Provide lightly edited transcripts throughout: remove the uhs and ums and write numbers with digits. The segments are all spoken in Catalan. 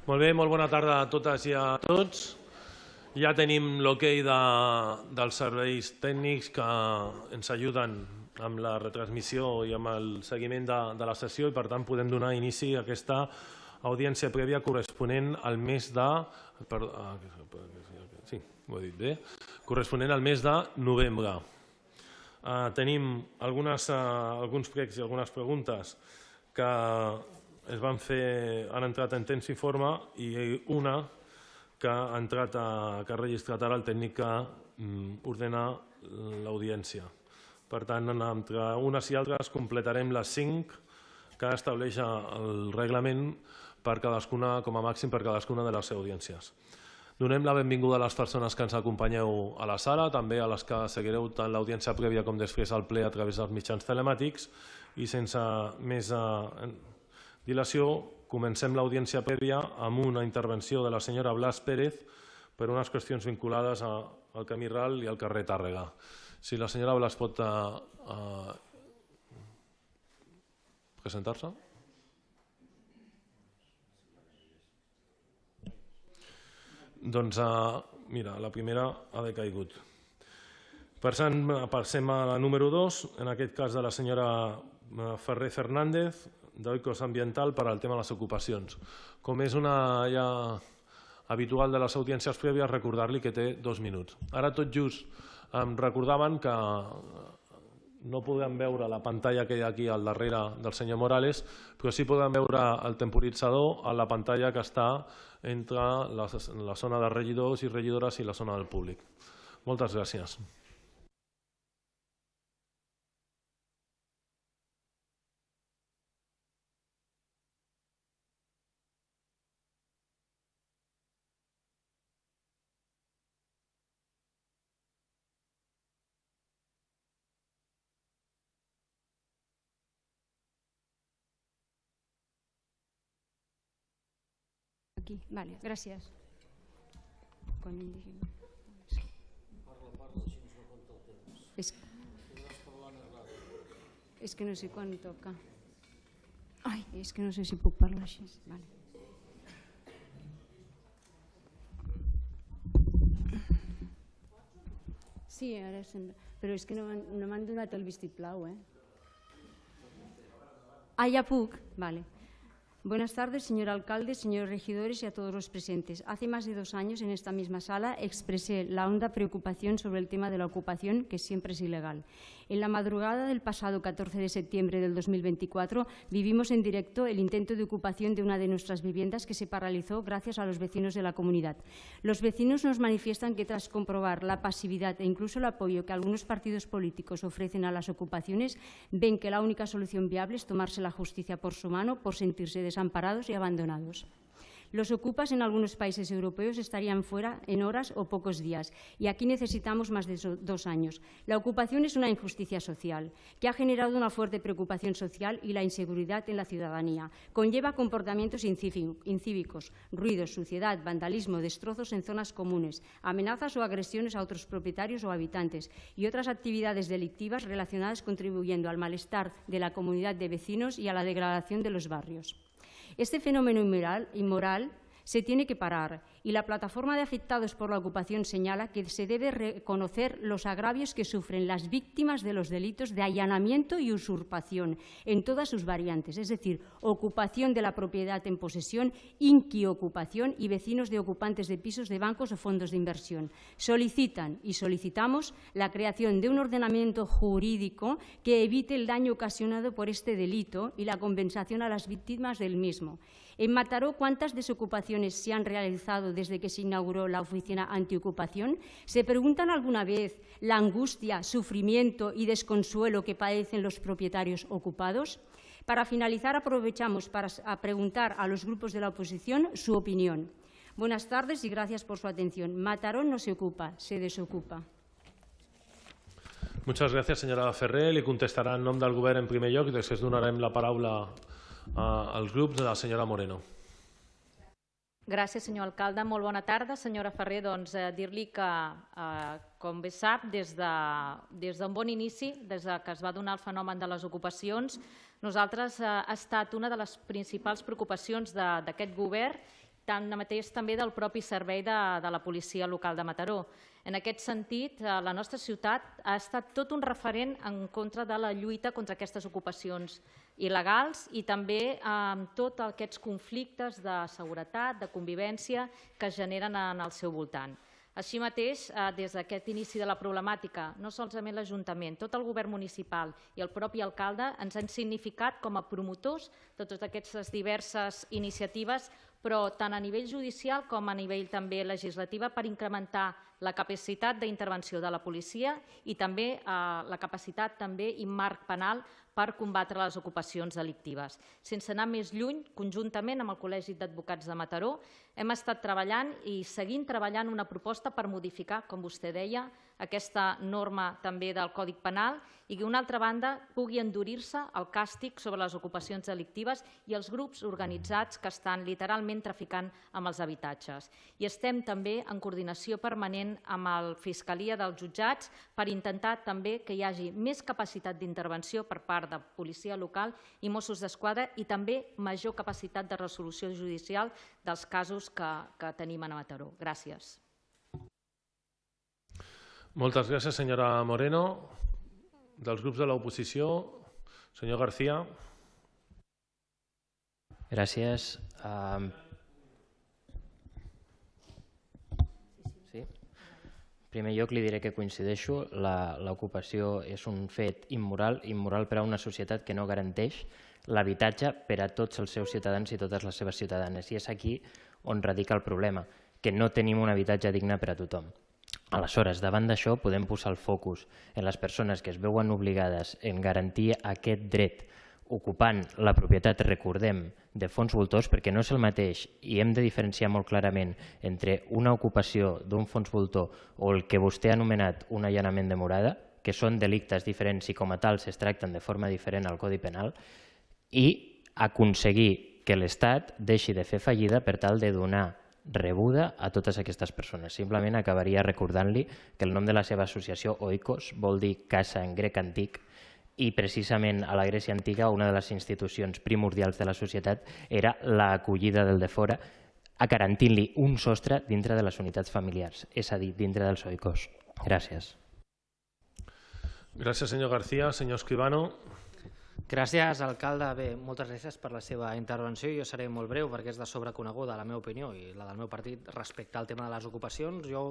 Molt bé, molt bona tarda a totes i a tots. Ja tenim l'ok dels serveis tècnics que ens ajuden amb la retransmissió i amb el seguiment de la sessió i, per tant, podem donar inici a aquesta audiència prèvia corresponent al mes de... Sí, ho he dit bé. Corresponent al mes de novembre. Tenim alguns pregs i algunes preguntes que es van fer, han entrat en temps i forma, i una que ha registrat ara el tècnic que ordena l'audiència. Per tant, entre unes i altres completarem les 5 que estableix el reglament per cadascuna, com a màxim per cadascuna de les audiències. Donem la benvinguda a les persones que ens acompanyeu a la sala, també a les que seguireu tant l'audiència prèvia com després el ple a través dels mitjans telemàtics, i sense més dilació comencem l'audiència prèvia amb una intervenció de la senyora Blas Pérez per unes qüestions vinculades al camí Ral i al carrer Tàrrega. Si la senyora Blas pot presentar-se. Doncs, mira, la primera ha decaigut. Passem a la número 2, en aquest cas de la senyora Ferrer Fernández, d'Oikos Ambiental, per al tema de les ocupacions. Com és una ja habitual de les audiències prèvies, recordar-li que té 2 minuts. Ara tot just em recordaven que no podem veure la pantalla que hi ha aquí al darrere del senyor Morales, però sí podem veure el temporitzador a la pantalla que està entre la zona de regidors i regidores i la zona del públic. Moltes gràcies. Aquí, vale, gràcies. És que no sé quan toca. Ai, és que no sé si puc parlar així. Vale. Sí, ara sembla. Però és que no m'han donat el vistiplau, ja puc? Vale. Buenas tardes, señor alcalde, señores regidores y a todos los presentes. Hace más de 2 años en esta misma sala expresé la honda preocupación sobre el tema de la ocupación, que siempre es ilegal. En la madrugada del pasado 14 de septiembre del 2024 vivimos en directo el intento de ocupación de una de nuestras viviendas que se paralizó gracias a los vecinos de la comunidad. Los vecinos nos manifiestan que tras comprobar la pasividad e incluso el apoyo que algunos partidos políticos ofrecen a las ocupaciones, ven que la única solución viable es tomarse la justicia por su mano por sentirse desamparados y abandonados. Los ocupas en algunos países europeos estarían fuera en horas o pocos días y aquí necesitamos más de 2 años. La ocupación es una injusticia social que ha generado una fuerte preocupación social y la inseguridad en la ciudadanía. Conlleva comportamientos incívicos, ruidos, suciedad, vandalismo, destrozos en zonas comunes, amenazas o agresiones a otros propietarios o habitantes y otras actividades delictivas relacionadas contribuyendo al malestar de la comunidad de vecinos y a la degradación de los barrios. Este fenómeno inmoral se tiene que parar y la plataforma de afectados por la ocupación señala que se debe reconocer los agravios que sufren las víctimas de los delitos de allanamiento y usurpación en todas sus variantes, es decir, ocupación de la propiedad en posesión, inquiocupación y vecinos de ocupantes de pisos de bancos o fondos de inversión. Solicitan y solicitamos la creación de un ordenamiento jurídico que evite el daño ocasionado por este delito y la compensación a las víctimas del mismo. En Mataró, ¿cuántas desocupaciones se han realizado desde que se inauguró la oficina antiocupación? ¿Se preguntan alguna vez la angustia, sufrimiento y desconsuelo que padecen los propietarios ocupados? Para finalizar, aprovechamos para preguntar a los grupos de la oposición su opinión. Buenas tardes y gracias por su atención. Mataró no se ocupa, se desocupa. Muchas gracias, senyora Ferrer. Li contestarà en nom del govern en primer lloc i després donarem la paraula als grups de la senyora Moreno. Gràcies, senyor alcalde. Molt bona tarda. Senyora Ferrer, doncs dir-li que, com bé sap, des d'un bon inici, des que es va donar el fenomen de les ocupacions, nosaltres ha estat una de les principals preocupacions d'aquest govern tanmateix també del propi servei de la policia local de Mataró. En aquest sentit, la nostra ciutat ha estat tot un referent en contra de la lluita contra aquestes ocupacions il·legals i també amb tots aquests conflictes de seguretat, de convivència que es generen en el seu voltant. Així mateix, des d'aquest inici de la problemàtica, no solament l'Ajuntament, tot el govern municipal i el propi alcalde ens han significat com a promotors de totes aquestes diverses iniciatives, però tant a nivell judicial com a nivell també legislativa per incrementar la capacitat d'intervenció de la policia i també la capacitat també i marc penal per combatre les ocupacions delictives. Sense anar més lluny, conjuntament amb el Col·legi d'Advocats de Mataró, hem estat treballant i seguint treballant una proposta per modificar, com vostè deia, aquesta norma també del Codi Penal i que, d'una altra banda, pugui endurir-se el càstig sobre les ocupacions delictives i els grups organitzats que estan literalment traficant amb els habitatges. I estem també en coordinació permanent amb la Fiscalia dels Jutjats per intentar també que hi hagi més capacitat d'intervenció per part de policia local i Mossos d'Esquadra i també major capacitat de resolució judicial dels casos que tenim a Mataró. Gràcies. Moltes gràcies, senyora Moreno. Dels grups de l'oposició, senyor García. Gràcies. Sí. En primer lloc li diré que coincideixo, l'ocupació és un fet immoral per a una societat que no garanteix l'habitatge per a tots els seus ciutadans i totes les seves ciutadanes. I és aquí on radica el problema, que no tenim un habitatge digne per a tothom. Aleshores, davant d'això, podem posar el focus en les persones que es veuen obligades en garantir aquest dret ocupant la propietat, recordem, de fons voltors, perquè no és el mateix i hem de diferenciar molt clarament entre una ocupació d'un fons voltor o el que vostè ha anomenat un allanament de morada, que són delictes diferents i com a tals es tracten de forma diferent al Codi Penal, i aconseguir que l'Estat deixi de fer fallida per tal de donar rebuda a totes aquestes persones. Simplement acabaria recordant-li que el nom de la seva associació, Oikos, vol dir casa en grec antic i precisament a la Grècia antiga una de les institucions primordials de la societat era l'acollida del de fora, garantint-li un sostre dintre de les unitats familiars, és a dir, dintre dels Oikos. Gràcies. Gràcies, senyor García. Senyor Escribano. Gràcies, alcalde. Bé, moltes gràcies per la seva intervenció. Jo seré molt breu perquè és de sobreconeguda la meva opinió i la del meu partit respecte al tema de les ocupacions. Jo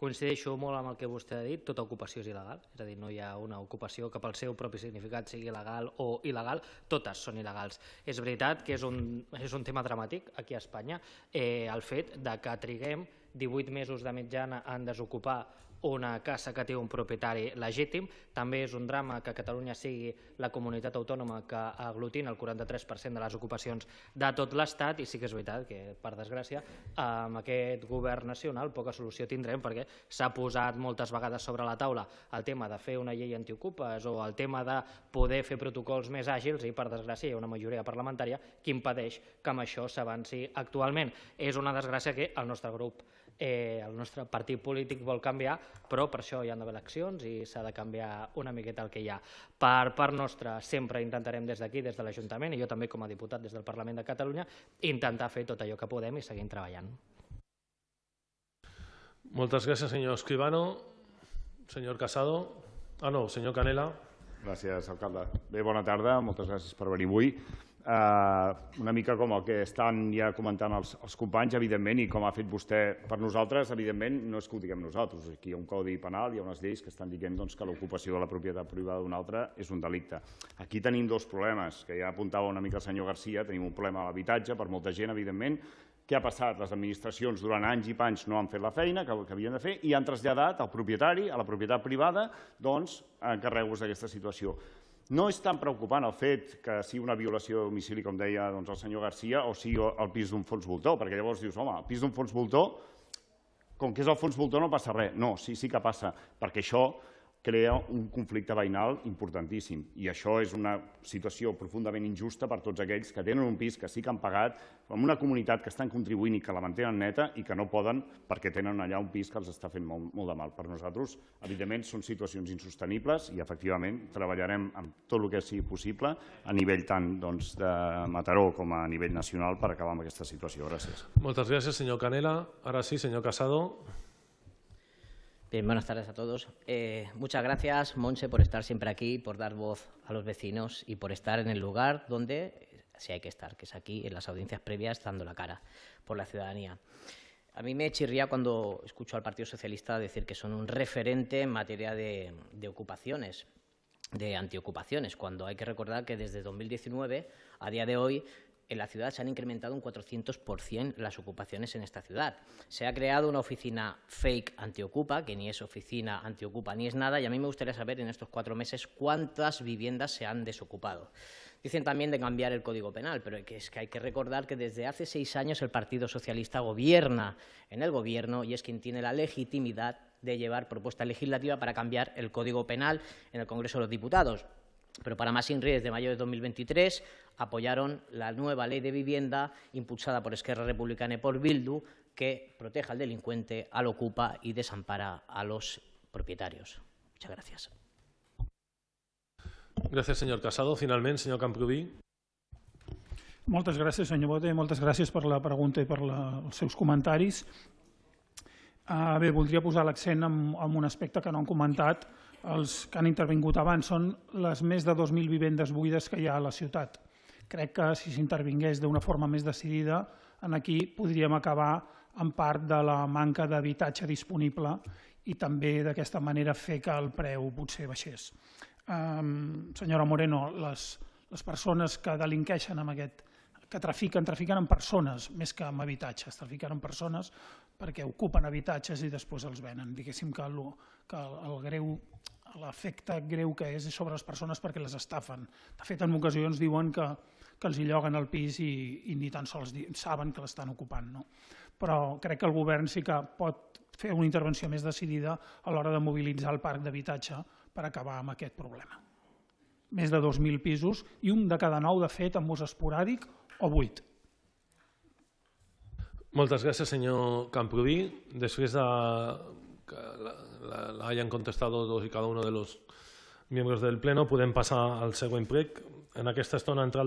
coincideixo molt amb el que vostè ha dit, tota ocupació és il·legal, és a dir, no hi ha una ocupació que pel seu propi significat sigui legal o il·legal, totes són il·legals. És veritat que és un tema dramàtic aquí a Espanya el fet que triguem 18 mesos de mitjana en desocupar una casa que té un propietari legítim. També és un drama que Catalunya sigui la comunitat autònoma que aglutina el 43% de les ocupacions de tot l'Estat i sí que és veritat que, per desgràcia, amb aquest govern nacional poca solució tindrem perquè s'ha posat moltes vegades sobre la taula el tema de fer una llei antiocupes o el tema de poder fer protocols més àgils i, per desgràcia, hi ha una majoria parlamentària que impedeix que amb això s'avanci actualment. És una desgràcia que el nostre grup el nostre partit polític vol canviar, però per això hi han d'haver eleccions i s'ha de canviar una miqueta el que hi ha. Per part nostra sempre intentarem des d'aquí, des de l'Ajuntament, i jo també com a diputat des del Parlament de Catalunya, intentar fer tot allò que podem i seguim treballant. Moltes gràcies, senyor Escribano. Senyor Casado. No, senyor Canela. Gràcies, alcalde. Bé, bona tarda, moltes gràcies per venir avui. Una mica com el que estan ja comentant els companys, evidentment, i com ha fet vostè per nosaltres, evidentment, no és que ho diguem nosaltres. Aquí hi ha un codi penal, hi ha unes lleis que estan dient que l'ocupació de la propietat privada d'una altra és un delicte. Aquí tenim dos problemes, que ja apuntava una mica el senyor García. Tenim un problema a l'habitatge per molta gent, evidentment. Què ha passat? Les administracions durant anys i panys no han fet la feina que havien de fer i han traslladat al propietari, a la propietat privada, encarregar-vos d'aquesta situació. No és tan preocupant el fet que sigui una violació de domicili, com deia el senyor García, o sigui el pis d'un fons voltor, perquè llavors dius, home, el pis d'un fons voltor, com que és el fons voltor no passa res. No, sí que passa, perquè això crea un conflicte veïnal importantíssim. I això és una situació profundament injusta per tots aquells que tenen un pis que sí que han pagat, amb una comunitat que estan contribuint i que la mantenen neta i que no poden perquè tenen allà un pis que els està fent molt de mal. Per nosaltres, evidentment, són situacions insostenibles i, efectivament, treballarem amb tot el que sigui possible a nivell tant de Mataró com a nivell nacional per acabar amb aquesta situació. Gràcies. Moltes gràcies, senyor Canela. Ara sí, senyor Casado. Bien, buenas tardes a todos. Muchas gracias, Montse, por estar siempre aquí, por dar voz a los vecinos y por estar en el lugar donde sí hay que estar, que es aquí, en las audiencias previas, dando la cara por la ciudadanía. A mí me chirría cuando escucho al Partido Socialista decir que son un referente en materia de ocupaciones, de antiocupaciones, cuando hay que recordar que desde 2019 a día de hoy en la ciudad se han incrementado un 400% las ocupaciones en esta ciudad. Se ha creado una oficina fake antiocupa, que ni es oficina antiocupa ni es nada, y a mí me gustaría saber en estos 4 meses cuántas viviendas se han desocupado. Dicen también de cambiar el Código Penal, pero es que hay que recordar que desde hace 6 años el Partido Socialista gobierna en el Gobierno y es quien tiene la legitimidad de llevar propuesta legislativa para cambiar el Código Penal en el Congreso de los Diputados. Pero para más INRI, desde mayo de 2023, apoyaron la nueva ley de vivienda impulsada por Esquerra Republicana y por Bildu, que protege al delincuente, al ocupa y desampara a los propietarios. Muchas gracias. Gràcies, senyor Casado. Finalment, senyor Camprubí. Moltes gràcies, senyor Bode. Moltes gràcies per la pregunta i per els seus comentaris. Bé, voldria posar l'accent en un aspecte que no han comentat. Els que han intervingut abans són les més de 2.000 vivendes buides que hi ha a la ciutat. Crec que si s'intervingués d'una forma més decidida, aquí podríem acabar en part de la manca d'habitatge disponible i també d'aquesta manera fer que el preu potser baixés. Senyora Moreno, les persones que delinqueixen amb aquest, que trafiquen en persones més que en habitatges, trafiquen en persones perquè ocupen habitatges i després els venen. Diguéssim que l'efecte greu que és sobre les persones perquè les estafen. De fet, en ocasions diuen que els hi lloguen el pis i ni tan sols saben que l'estan ocupant. Però crec que el govern sí que pot fer una intervenció més decidida a l'hora de mobilitzar el parc d'habitatge per acabar amb aquest problema. Més de 2.000 pisos i un de cada 9, de fet, amb ús esporàdic o buit. Moltes gràcies, senyor Camprubí. Després de que hayan contestado todos y cada uno de los miembros del Pleno, podem passar al següent plec. En aquesta estona ha entrat